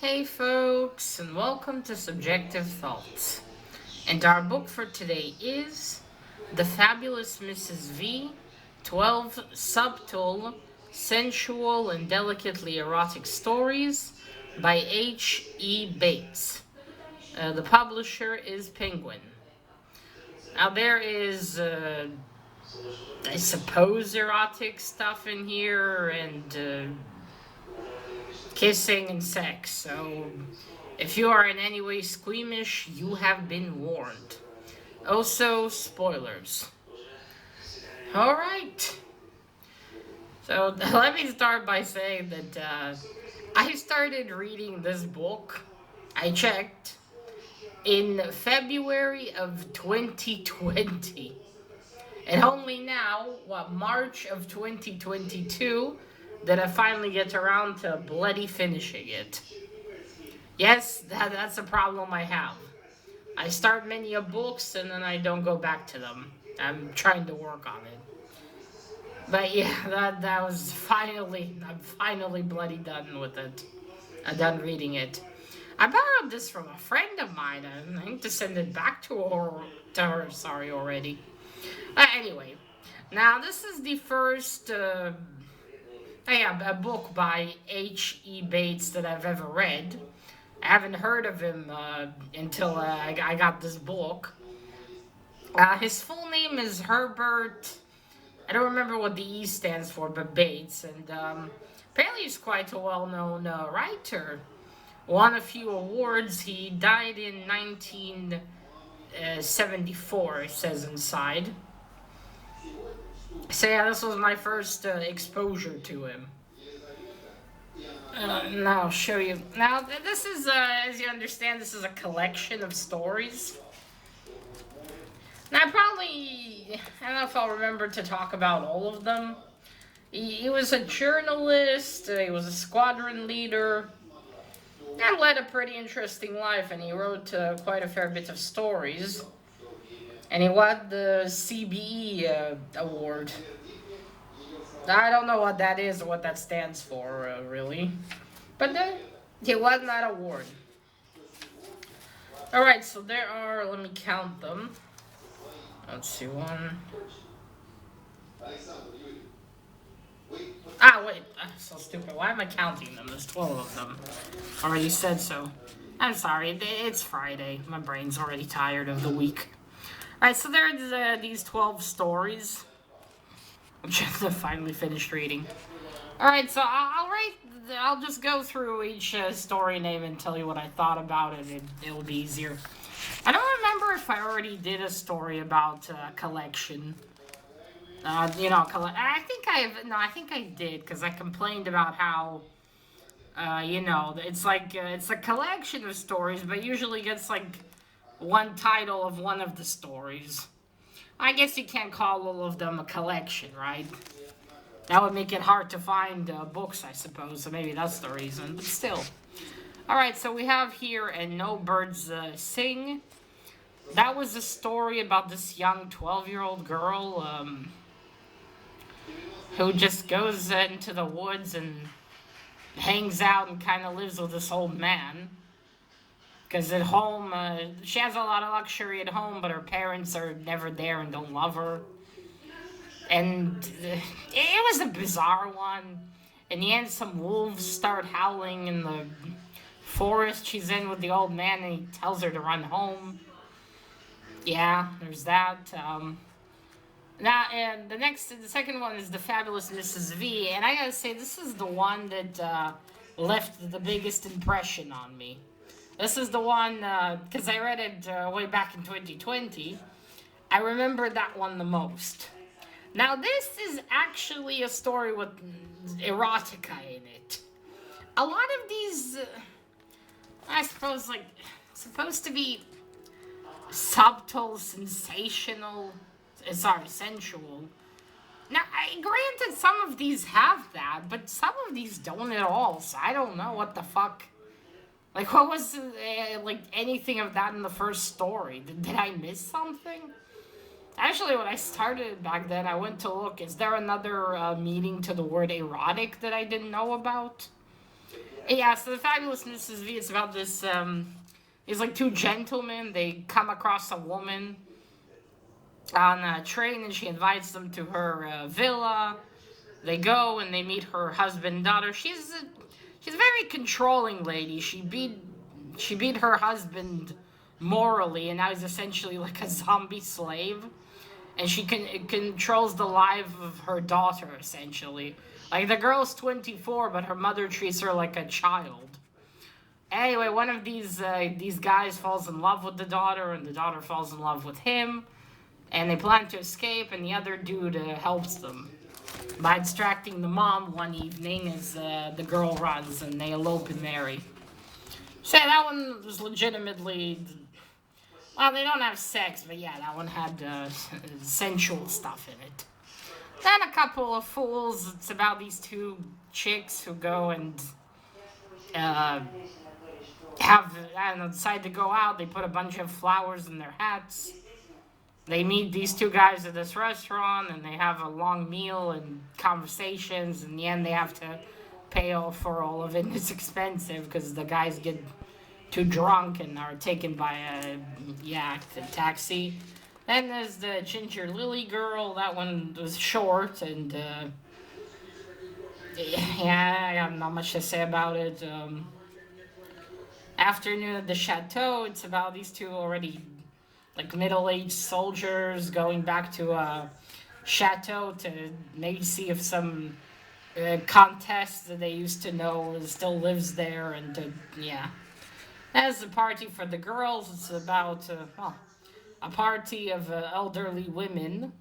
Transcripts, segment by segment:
Hey folks, and welcome to Subjective Thoughts. And our book for today is The Fabulous Mrs. V 12 Subtle, Sensual, and Delicately Erotic Stories by H.E. Bates. The publisher is Penguin. Now, there is, I suppose, erotic stuff in here and kissing and sex, so if you are in any way squeamish, you have been warned. Also, spoilers. Alright, so let me start by saying that I started reading this book, I checked, in February of 2020. And only now, March of 2022, that I finally get around to bloody finishing it. Yes, that's a problem I have. I start many of books and then I don't go back to them. I'm trying to work on it. But yeah, that was I'm finally bloody done with it. I'm done reading it. I borrowed this from a friend of mine and I need to send it back to her, sorry, already. Anyway, now this is the first a book by H.E. Bates that I've ever read. I haven't heard of him until I got this book. His full name is Herbert. I don't remember what the E stands for, but Bates. And apparently he's quite a well-known writer. Won a few awards. He died in 1974, it says inside. So yeah, this was my first exposure to him. Now I'll show you. Now this is, as you understand, this is a collection of stories. Now I don't know if I'll remember to talk about all of them. He was a journalist. He was a squadron leader. And led a pretty interesting life, and he wrote quite a fair bit of stories. And he won the CBE award. I don't know what that is or what that stands for, really. But he won that award. Alright, so there are, let me count them. Let's see, one. Wait, I'm so stupid. Why am I counting them? There's 12 of them. Already said so. I'm sorry, it's Friday. My brain's already tired of the week. Alright, so there's these 12 stories, which I finally finished reading. Alright, so I'll just go through each story name and tell you what I thought about it. It'll be easier. I don't remember if I already did a story about collection. I think I did, because I complained about how, it's like, it's a collection of stories, but usually gets like one title of one of the stories. I guess you can't call all of them a collection, right? That would make it hard to find books, I suppose, so maybe that's the reason, but still. Alright, so we have here And No Birds Sing. That was a story about this young 12-year-old girl who just goes into the woods and hangs out and kind of lives with this old man. Because at home, she has a lot of luxury at home, but her parents are never there and don't love her. And it was a bizarre one. In the end, some wolves start howling in the forest she's in with the old man, and he tells her to run home. Yeah, there's that. And the second one is The Fabulous Mrs. V, and I gotta say, this is the one that left the biggest impression on me. This is the one, because I read it way back in 2020. I remember that one the most. Now, this is actually a story with erotica in it. A lot of these, I suppose, like, supposed to be subtle, sensual. Now, granted, some of these have that, but some of these don't at all, so I don't know what the fuck. Like, what was, anything of that in the first story? Did I miss something? Actually, when I started back then, I went to look. Is there another meaning to the word erotic that I didn't know about? Yeah, so the Fabulous Mrs. V is about this, these like two gentlemen. They come across a woman on a train and she invites them to her villa. They go and they meet her husband and daughter. She's a very controlling lady. She beat her husband morally, and now he's essentially like a zombie slave. And controls the life of her daughter essentially. Like the girl's 24, but her mother treats her like a child. Anyway, one of these guys falls in love with the daughter, and the daughter falls in love with him, and they plan to escape. And the other dude helps them by distracting the mom one evening as the girl runs, and they elope and marry. So that one was legitimately. Well, they don't have sex, but yeah, that one had sensual stuff in it. Then A Couple of Fools. It's about these two chicks who go and uh, decide to go out. They put a bunch of flowers in their hats. They meet these two guys at this restaurant, and they have a long meal and conversations. In the end, they have to pay for all of it. It's expensive because the guys get too drunk and are taken by a taxi. Then there's the Ginger Lily Girl. That one was short, and yeah, I have not much to say about it. Afternoon at the Chateau. It's about these two already like middle-aged soldiers going back to a chateau to maybe see if some contest that they used to know still lives there, and yeah. As a party for the girls, it's about a party of elderly women,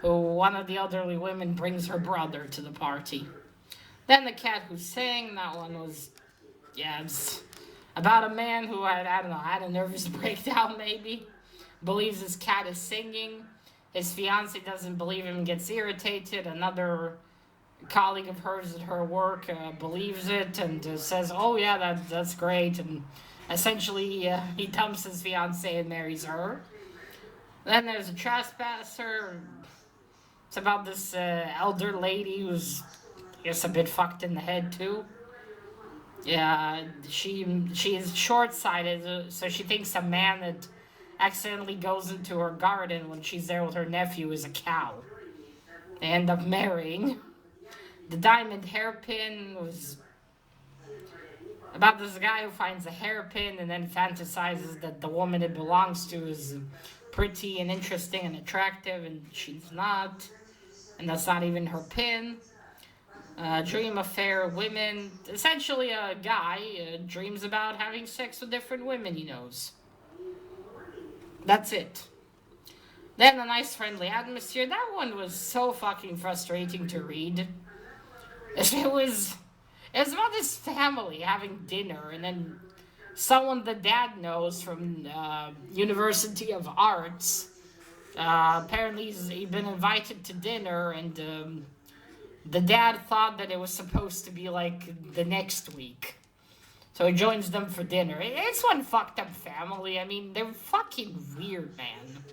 who one of the elderly women brings her brother to the party. Then The Cat Who Sang. That one was, yeah, it's about a man who had a nervous breakdown maybe. Believes his cat is singing. His fiance doesn't believe him and gets irritated. Another colleague of hers at her work believes it and says, "Oh yeah, that's great." And essentially, he dumps his fiance and marries her. Then there's A Trespasser. It's about this elder lady who's, I guess, a bit fucked in the head too. Yeah, she is short-sighted, so she thinks a man that accidentally goes into her garden when she's there with her nephew is a cow. They end up marrying. The Diamond Hairpin was about this guy who finds a hairpin and then fantasizes that the woman it belongs to is pretty and interesting and attractive, and she's not. And that's not even her pin. Dream of Fair Women. Essentially, a guy dreams about having sex with different women he knows. That's it. Then A Nice Friendly Atmosphere. That one was so fucking frustrating to read. It was about this family having dinner, and then someone the dad knows from University of Arts. Apparently he'd been invited to dinner, and the dad thought that it was supposed to be like the next week. So he joins them for dinner. It's one fucked up family. I mean, they're fucking weird, man.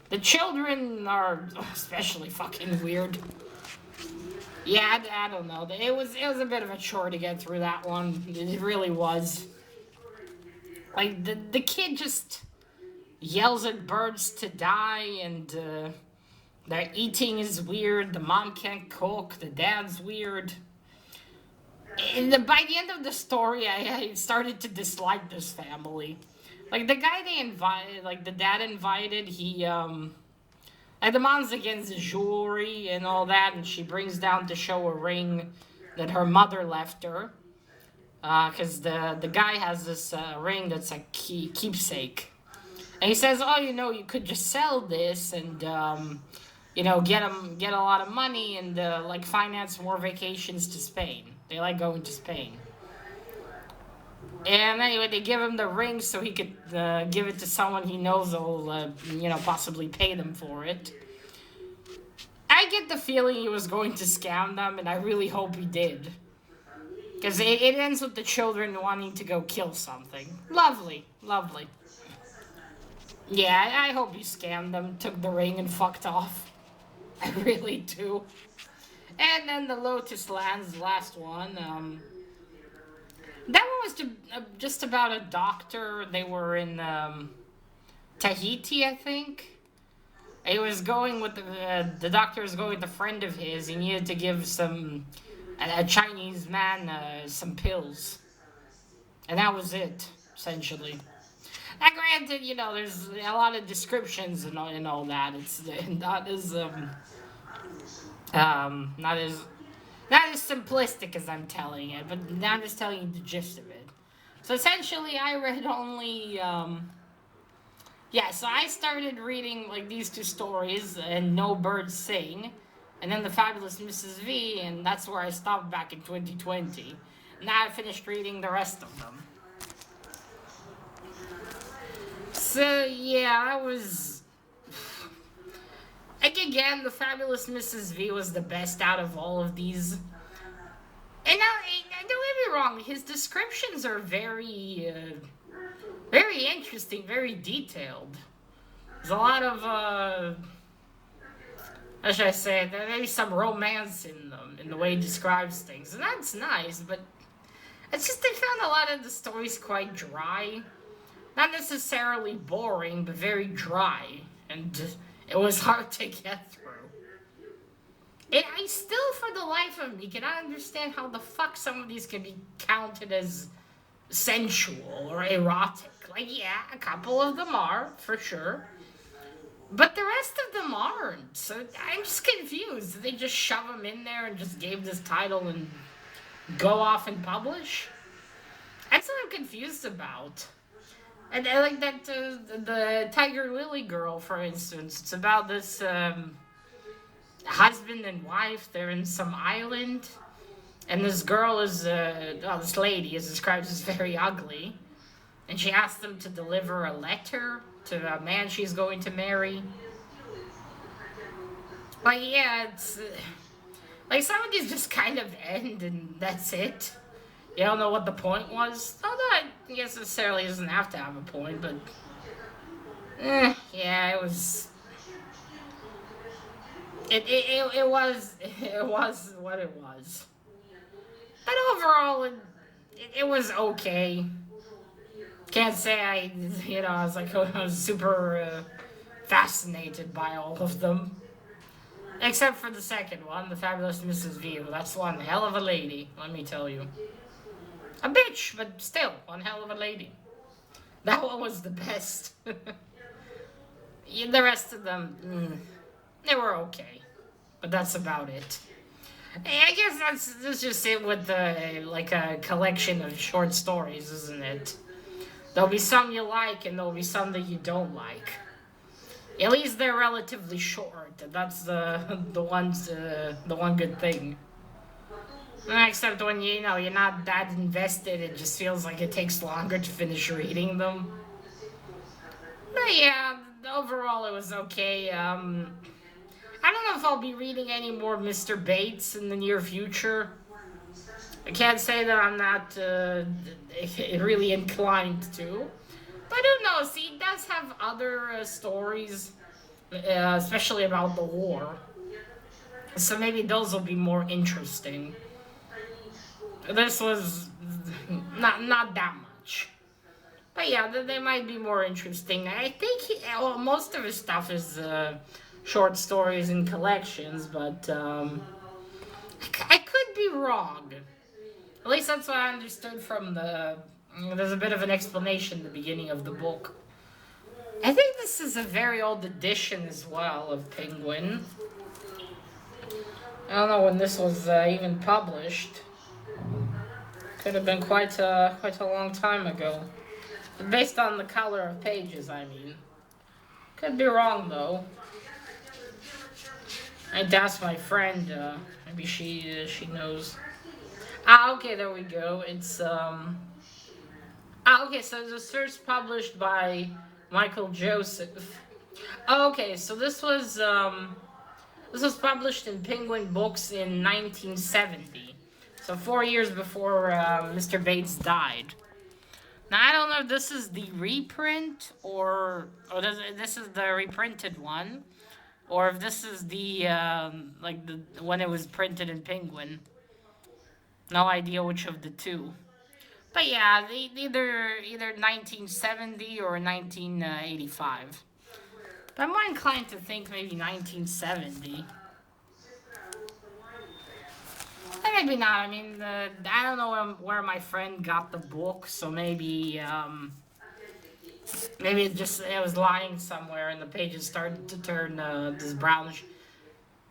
The children are especially fucking weird. Yeah, I don't know. It was a bit of a chore to get through that one. It really was. Like, the kid just yells at birds to die, and their eating is weird. The mom can't cook. The dad's weird. By the end of the story, I started to dislike this family. Like, the guy they invited, like, the dad invited, like, the mom's against the jewelry and all that, and she brings down to show a ring that her mother left her. Because the guy has this ring that's a keepsake. And he says, "Oh, you could just sell this and, get a lot of money and, like, finance more vacations to Spain." They like going to Spain. And anyway, they give him the ring so he could give it to someone he knows will, possibly pay them for it. I get the feeling he was going to scam them, and I really hope he did. Because it ends with the children wanting to go kill something. Lovely, lovely. Yeah, I hope he scammed them, took the ring, and fucked off. I really do. And then The Lotus Lands, last one. That one was just about a doctor. They were in Tahiti, I think. He was going with the doctor was going with a friend of his. He needed to give a Chinese man some pills, and that was it essentially. Now, granted, there's a lot of descriptions and all that. It's not as um not as not as simplistic as I'm telling it, but now I'm just telling you the gist of it. So essentially, I read only yeah. So I started reading like these two stories and No Birds Sing, and then The Fabulous Mrs. V, and that's where I stopped back in 2020. Now I finished reading the rest of them. So yeah, I was. Like again, The Fabulous Mrs. V was the best out of all of these. And now, don't get me wrong, his descriptions are very interesting, very detailed. There's a lot of, how should I say, maybe some romance in them, in the way he describes things. And that's nice, but it's just I found a lot of the stories quite dry. Not necessarily boring, but very dry. And it was hard to get through. And I still, for the life of me, cannot understand how the fuck some of these can be counted as sensual or erotic. Like, yeah, a couple of them are, for sure. But the rest of them aren't. So I'm just confused. They just shove them in there and just gave this title and go off and publish? That's what I'm confused about. And I like that the Tiger Lily girl, for instance. It's about this husband and wife. They're in some island, and this girl is, this lady is described as very ugly, and she asks them to deliver a letter to a man she's going to marry. Like, yeah, it's like some of these just kind of end, and that's it. You don't know what the point was. Although I guess necessarily doesn't have to have a point, but yeah, it was. It was what it was. But overall, it was okay. Can't say I was like I was super fascinated by all of them, except for the second one, the Fabulous Mrs. V. That's one hell of a lady, let me tell you. A bitch, but still one hell of a lady. That one was the best. Yeah, the rest of them, they were okay, but that's about it. I guess that's just it with like a collection of short stories, isn't it? There'll be some you like, and there'll be some that you don't like. At least they're relatively short. That's the one good thing. Except when you're not that invested, it just feels like it takes longer to finish reading them. But yeah, overall it was okay. I don't know if I'll be reading any more Mr. Bates in the near future. I can't say that I'm not really inclined to. But who knows? He does have other stories, especially about the war. So maybe those will be more interesting. This was not that much. But yeah, they might be more interesting. I think most of his stuff is short stories and collections, but I could be wrong. At least that's what I understood from there's a bit of an explanation at the beginning of the book. I think this is a very old edition as well of Penguin. I don't know when this was even published. Could have been quite a long time ago. Based on the color of pages, I mean. Could be wrong though. I'd ask my friend. Maybe she knows. Okay, there we go. It's okay, so it was first published by Michael Joseph. Okay, so this was published in Penguin Books in 1970. So 4 years before Mr. Bates died. Now I don't know if this is the reprint or this is the reprinted one, or if this is the like the when it was printed in Penguin. No idea which of the two. But yeah, either 1970 or 1985. But I'm more inclined to think maybe 1970. And maybe not. I mean, I don't know where my friend got the book, so maybe it was lying somewhere and the pages started to turn this brownish.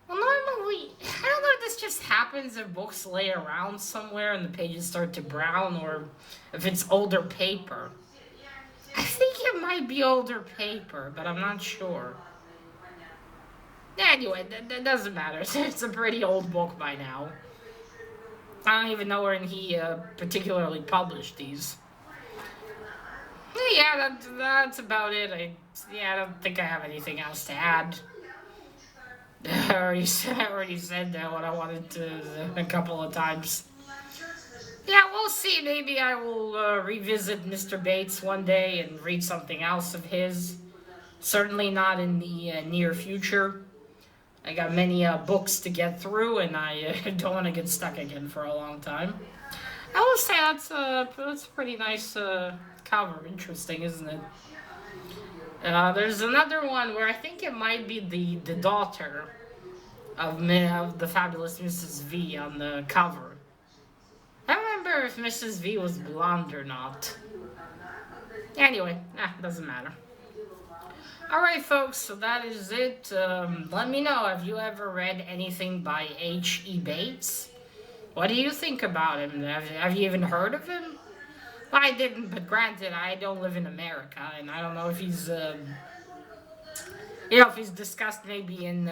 Well, normally, I don't know if this just happens if books lay around somewhere and the pages start to brown, or if it's older paper. I think it might be older paper, but I'm not sure. Anyway, that doesn't matter. It's a pretty old book by now. I don't even know when he particularly published these. Yeah, that's about it. I don't think I have anything else to add. I already said that what I wanted to a couple of times. Yeah, we'll see. Maybe I will revisit Mr. Bates one day and read something else of his. Certainly not in the near future. I got many books to get through, and I don't want to get stuck again for a long time. I will say that's a pretty nice cover. Interesting, isn't it? There's another one where I think it might be the daughter of the fabulous Mrs. V on the cover. I don't remember if Mrs. V was blonde or not. Anyway, doesn't matter. Alright, folks, so that is it. Let me know, have you ever read anything by H.E. Bates? What do you think about him? Have you even heard of him? Well, I didn't, but granted, I don't live in America, and I don't know if if he's discussed maybe in,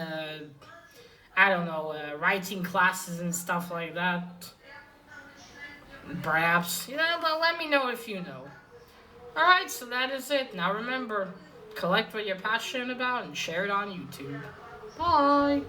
I don't know, writing classes and stuff like that. Perhaps. Let me know if you know. Alright, so that is it. Now remember, collect what you're passionate about and share it on YouTube. Bye!